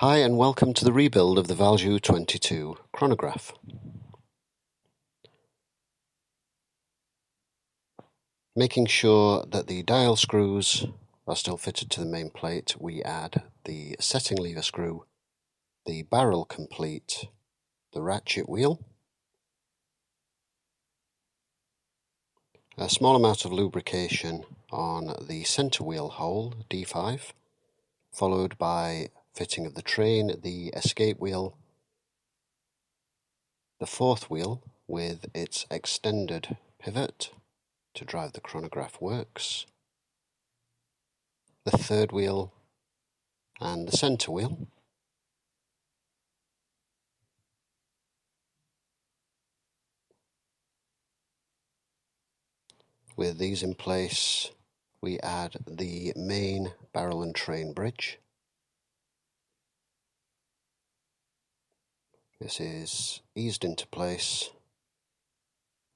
Hi and welcome to the rebuild of the Valjoux 22 chronograph. Making sure that the dial screws are still fitted to the main plate, we add the setting lever screw, the barrel complete, the ratchet wheel, a small amount of lubrication on the centre wheel hole, D5, followed by fitting of the train, the escape wheel, the fourth wheel with its extended pivot to drive the chronograph works, the third wheel and the centre wheel. With these in place, we add the main barrel and train bridge. This is eased into place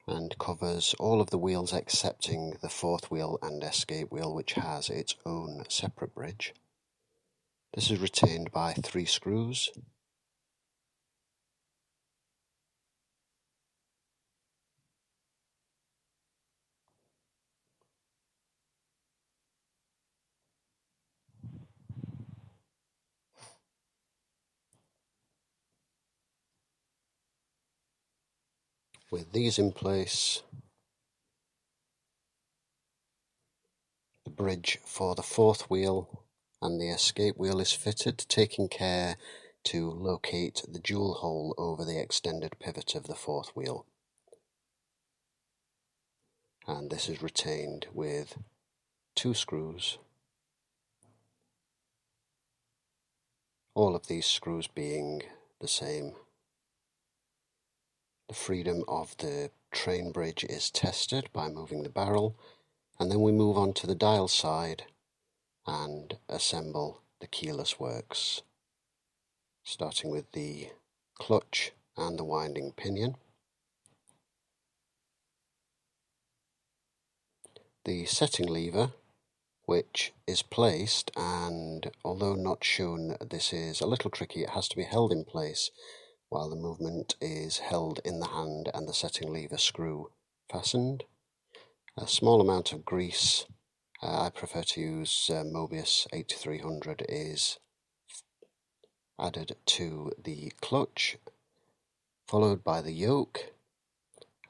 and covers all of the wheels excepting the fourth wheel and escape wheel, which has its own separate bridge. This is retained by 3 screws. With these in place, the bridge for the fourth wheel and the escape wheel is fitted, taking care to locate the jewel hole over the extended pivot of the fourth wheel. And this is retained with 2 screws, all of these screws being the same. The freedom of the train bridge is tested by moving the barrel, and then we move on to the dial side and assemble the keyless works, starting with the clutch and the winding pinion. The setting lever, which is placed, and although not shown, this is a little tricky, it has to be held in place while the movement is held in the hand and the setting lever screw fastened. A small amount of grease, I prefer to use Mobius 8300, is added to the clutch, followed by the yoke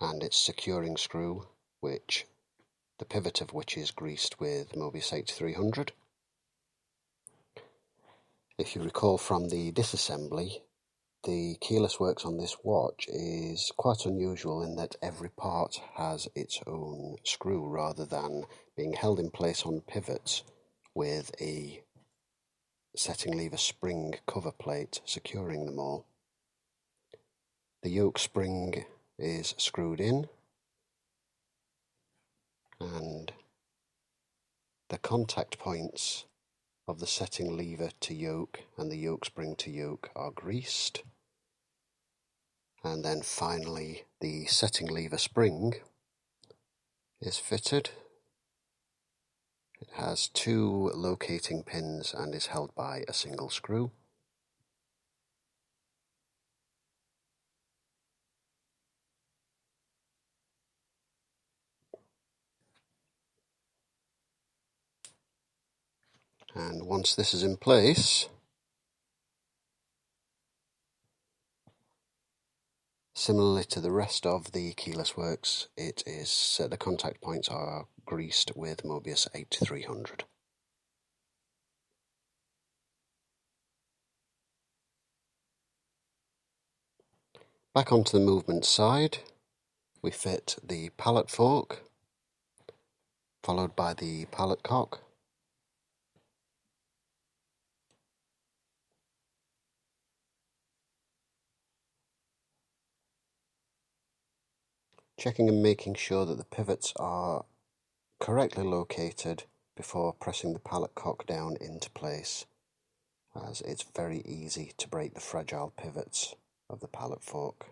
and its securing screw, which the pivot of which is greased with Mobius 8300. If you recall from the disassembly, the keyless works on this watch is quite unusual in that every part has its own screw rather than being held in place on pivots with a setting lever spring cover plate securing them all. The yoke spring is screwed in and the contact points of the setting lever to yoke and the yoke spring to yoke are greased. And then finally the setting lever spring is fitted. It has 2 locating pins and is held by a single screw. And once this is in place, similarly to the rest of the keyless works, the contact points are greased with Mobius 8300. Back onto the movement side, we fit the pallet fork, followed by the pallet cock, checking and making sure that the pivots are correctly located before pressing the pallet cock down into place, as it's very easy to break the fragile pivots of the pallet fork.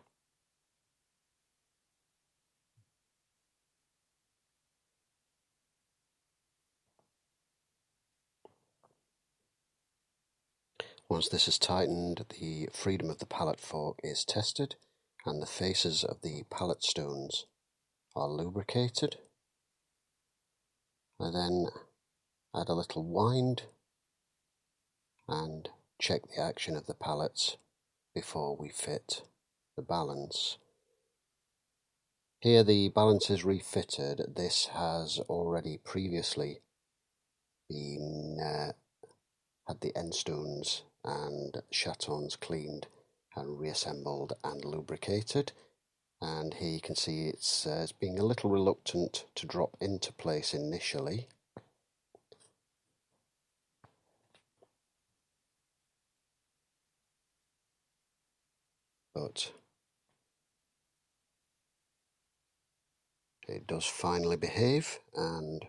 Once this is tightened, the freedom of the pallet fork is tested and the faces of the pallet stones are lubricated. I then add a little wind and check the action of the pallets before we fit the balance. Here the balance is refitted. This has already previously been had the end stones and chatons cleaned and reassembled and lubricated, and here you can see it's being a little reluctant to drop into place initially. But it does finally behave and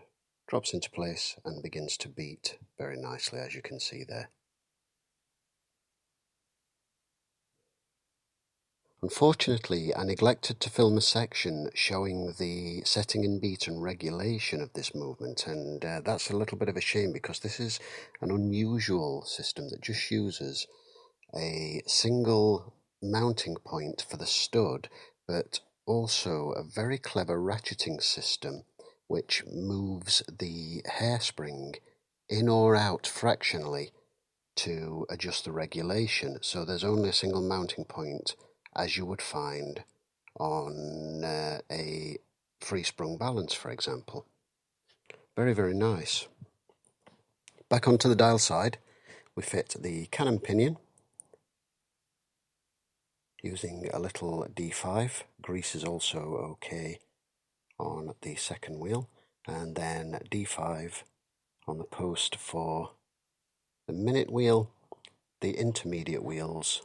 drops into place and begins to beat very nicely, as you can see there. Unfortunately, I neglected to film a section showing the setting and beat and regulation of this movement, and that's a little bit of a shame because this is an unusual system that just uses a single mounting point for the stud, but also a very clever ratcheting system which moves the hairspring in or out fractionally to adjust the regulation. So there's only a single mounting point, as you would find on a free sprung balance, for example. Very, very nice. Back onto the dial side, we fit the cannon pinion using a little D5. Grease is also okay on the second wheel, and then D5 on the post for the minute wheel, the intermediate wheels,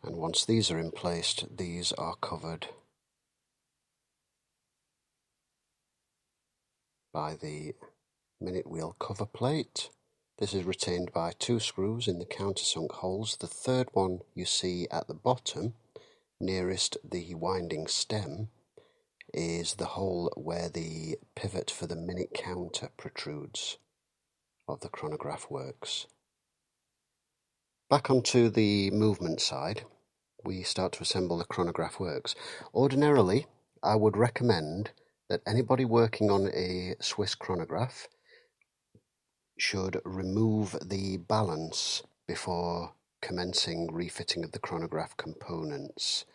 and once these are in place, these are covered by the minute wheel cover plate. This is retained by 2 screws in the countersunk holes. The third one you see at the bottom, nearest the winding stem, is the hole where the pivot for the minute counter protrudes of the chronograph works. Back onto the movement side, we start to assemble the chronograph works. Ordinarily, I would recommend that anybody working on a Swiss chronograph should remove the balance before commencing refitting of the chronograph components,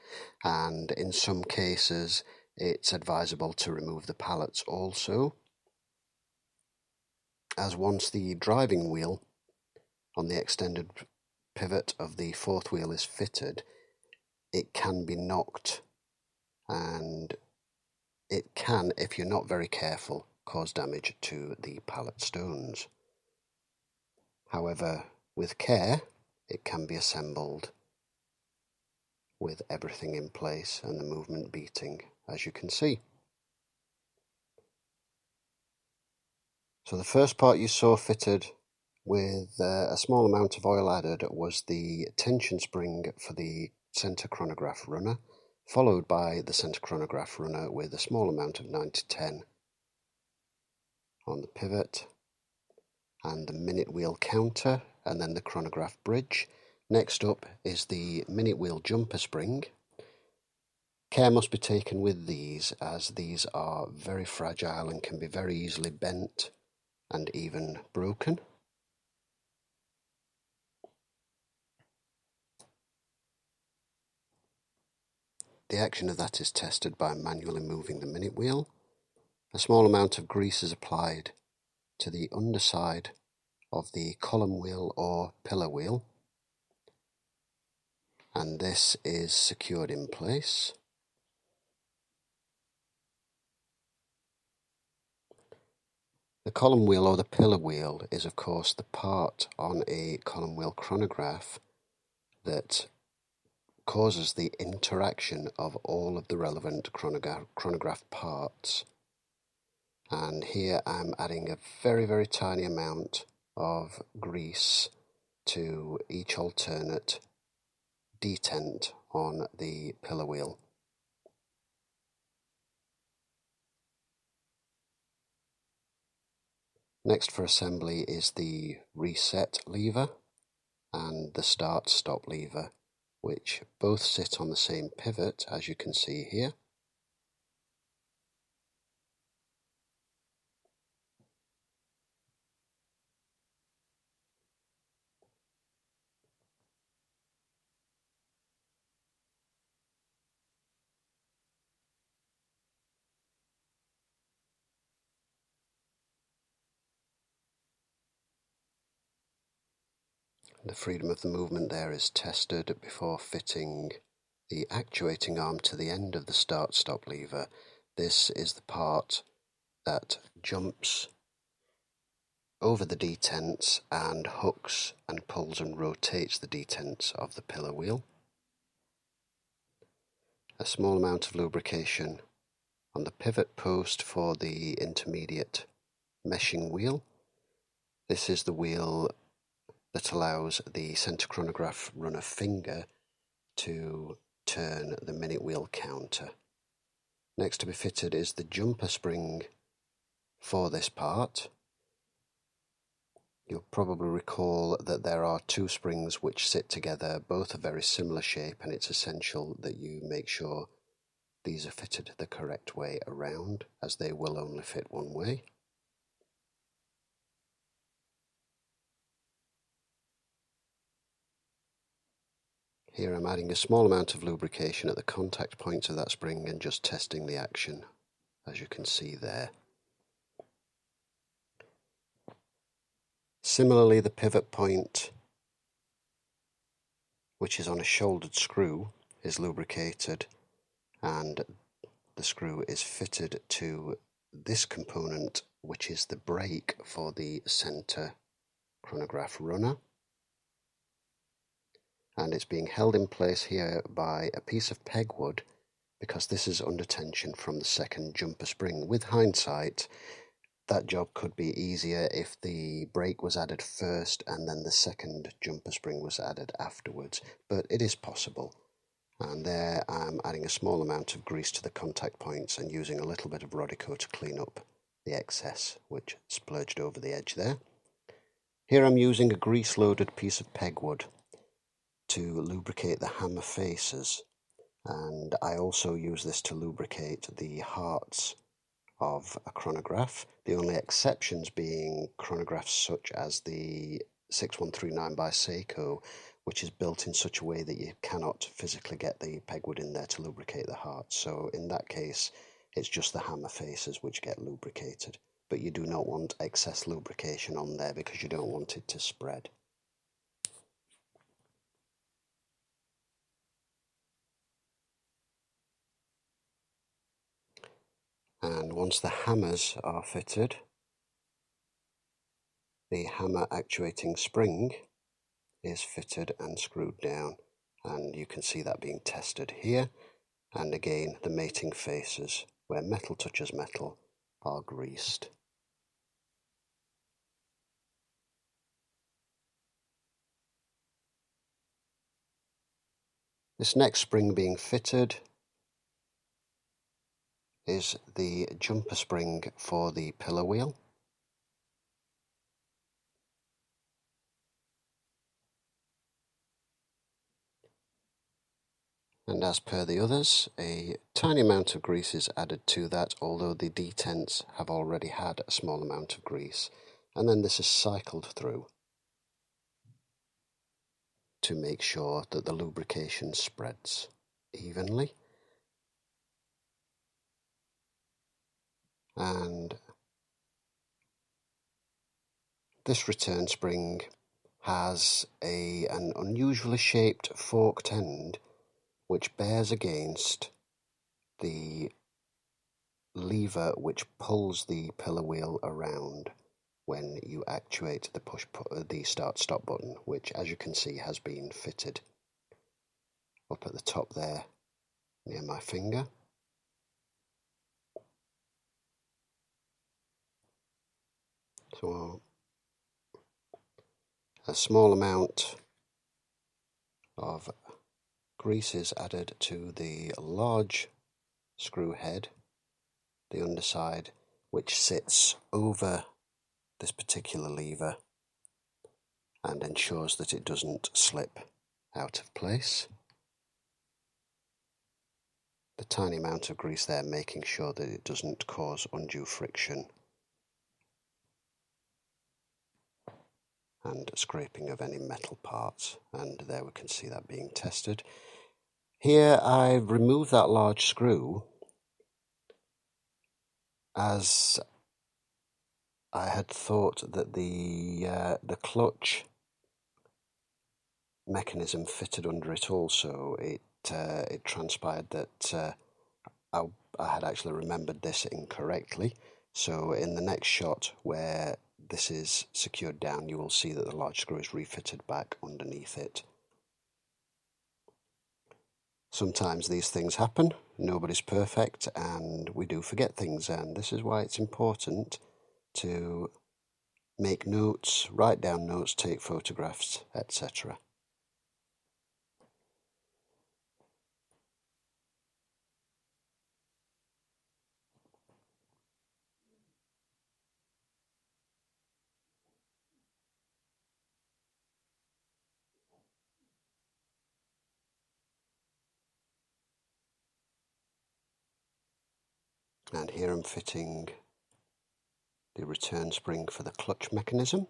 and in some cases it's advisable to remove the pallets also, as once the driving wheel on the extended pivot of the fourth wheel is fitted, it can be knocked, and it can, if you're not very careful, cause damage to the pallet stones. However, with care, it can be assembled with everything in place and the movement beating, as you can see. So the first part you saw fitted with a small amount of oil added was the tension spring for the centre chronograph runner, followed by the centre chronograph runner with a small amount of 9-10 on the pivot, and the minute wheel counter, and then the chronograph bridge. Next up is the minute wheel jumper spring. Care must be taken with these, as these are very fragile and can be very easily bent and even broken. The action of that is tested by manually moving the minute wheel. A small amount of grease is applied to the underside of the column wheel or pillar wheel, and this is secured in place. The column wheel or the pillar wheel is of course the part on a column wheel chronograph that causes the interaction of all of the relevant chronograph parts. And here I'm adding a very, very tiny amount of grease to each alternate detent on the pillar wheel. Next for assembly is the reset lever and the start-stop lever, which both sit on the same pivot, as you can see here. The freedom of the movement there is tested before fitting the actuating arm to the end of the start-stop lever. This is the part that jumps over the detents and hooks and pulls and rotates the detents of the pillar wheel. A small amount of lubrication on the pivot post for the intermediate meshing wheel. This is the wheel that allows the center chronograph runner finger to turn the minute wheel counter. Next to be fitted is the jumper spring for this part. You'll probably recall that there are two springs which sit together, both a very similar shape, and it's essential that you make sure these are fitted the correct way around, as they will only fit one way. Here I'm adding a small amount of lubrication at the contact points of that spring and just testing the action, as you can see there. Similarly, the pivot point, which is on a shouldered screw, is lubricated, and the screw is fitted to this component, which is the brake for the center chronograph runner. And it's being held in place here by a piece of pegwood, because this is under tension from the second jumper spring. With hindsight, that job could be easier if the brake was added first and then the second jumper spring was added afterwards, but it is possible. And there I'm adding a small amount of grease to the contact points and using a little bit of Rodico to clean up the excess which splurged over the edge there. Here I'm using a grease-loaded piece of pegwood to lubricate the hammer faces, and I also use this to lubricate the hearts of a chronograph, the only exceptions being chronographs such as the 6139 by Seiko, which is built in such a way that you cannot physically get the pegwood in there to lubricate the hearts. So in that case, it's just the hammer faces which get lubricated, but you do not want excess lubrication on there because you don't want it to spread. And once the hammers are fitted, the hammer actuating spring is fitted and screwed down, and you can see that being tested here. And again, the mating faces, where metal touches metal, are greased. This next spring being fitted is the jumper spring for the pillar wheel. And as per the others, a tiny amount of grease is added to that, although the detents have already had a small amount of grease. And then this is cycled through to make sure that the lubrication spreads evenly. And this return spring has an unusually shaped forked end which bears against the lever which pulls the pillar wheel around when you actuate the start-stop button, which, as you can see, has been fitted up at the top there near my finger. So a small amount of grease is added to the large screw head, the underside, which sits over this particular lever and ensures that it doesn't slip out of place. The tiny amount of grease there making sure that it doesn't cause undue friction and scraping of any metal parts, and there we can see that being tested. Here I've removed that large screw as I had thought that the clutch mechanism fitted under it also. It transpired that I had actually remembered this incorrectly, so in the next shot where this is secured down, you will see that the large screw is refitted back underneath it. Sometimes these things happen, nobody's perfect, and we do forget things, and this is why it's important to make notes, write down notes, take photographs, etc. And here I'm fitting the return spring for the clutch mechanism.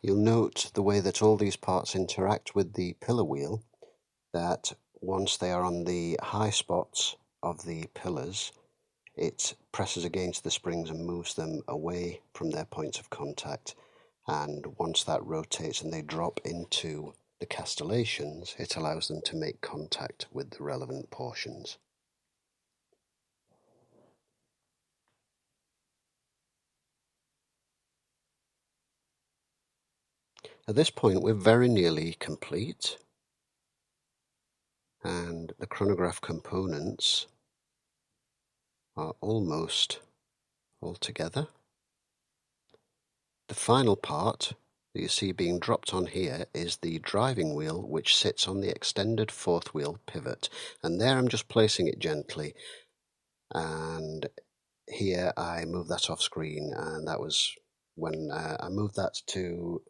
You'll note the way that all these parts interact with the pillar wheel, that once they are on the high spots of the pillars, it presses against the springs and moves them away from their points of contact, and once that rotates and they drop into the castellations, it allows them to make contact with the relevant portions. At this point we're very nearly complete, and the chronograph components are almost all together. The final part that you see being dropped on here is the driving wheel, which sits on the extended fourth wheel pivot, and there I'm just placing it gently, and here I move that off screen, and that was when I moved that to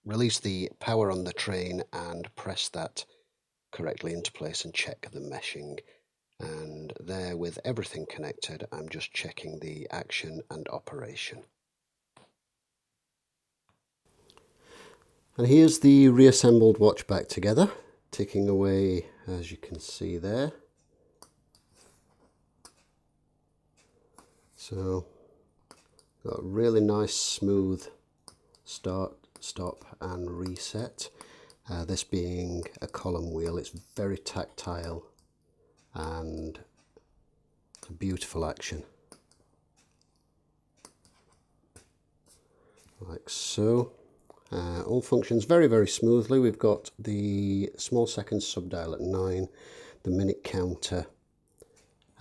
release the power on the train and press that correctly into place and check the meshing. And there, with everything connected, I'm just checking the action and operation. And here's the reassembled watch back together, ticking away as you can see there. So got a really nice smooth start, stop and reset. This being a column wheel, it's very tactile and a beautiful action. Like so. All functions very, very smoothly. We've got the small seconds subdial at 9, the minute counter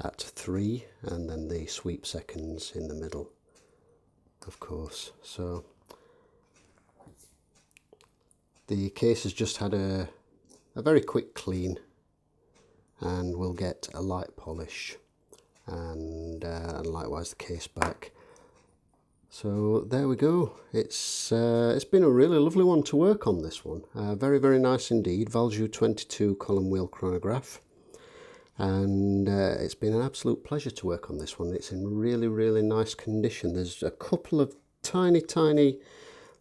at 3, and then the sweep seconds in the middle, of course. So the case has just had a very quick clean, and we'll get a light polish, and likewise the case back. So there we go. It's been a really lovely one to work on, this one. Very, very nice indeed. Valjoux 22 column wheel chronograph. And it's been an absolute pleasure to work on this one. It's in really, really nice condition. There's a couple of tiny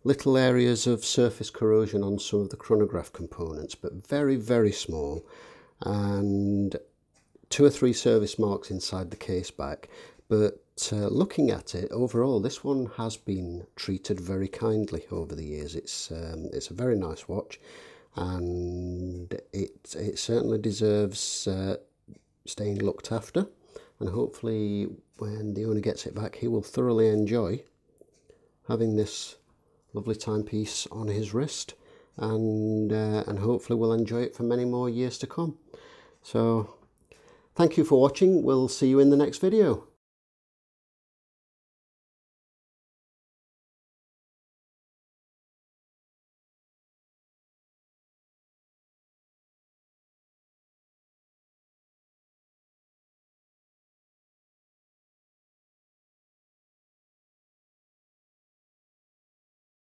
little areas of surface corrosion on some of the chronograph components, but very, very small. And 2 or 3 service marks inside the case back. But looking at it overall, this one has been treated very kindly over the years. It's a very nice watch, and it certainly deserves staying looked after, and hopefully when the owner gets it back he will thoroughly enjoy having this lovely timepiece on his wrist, and hopefully will enjoy it for many more years to come. So thank you for watching. We'll see you in the next video.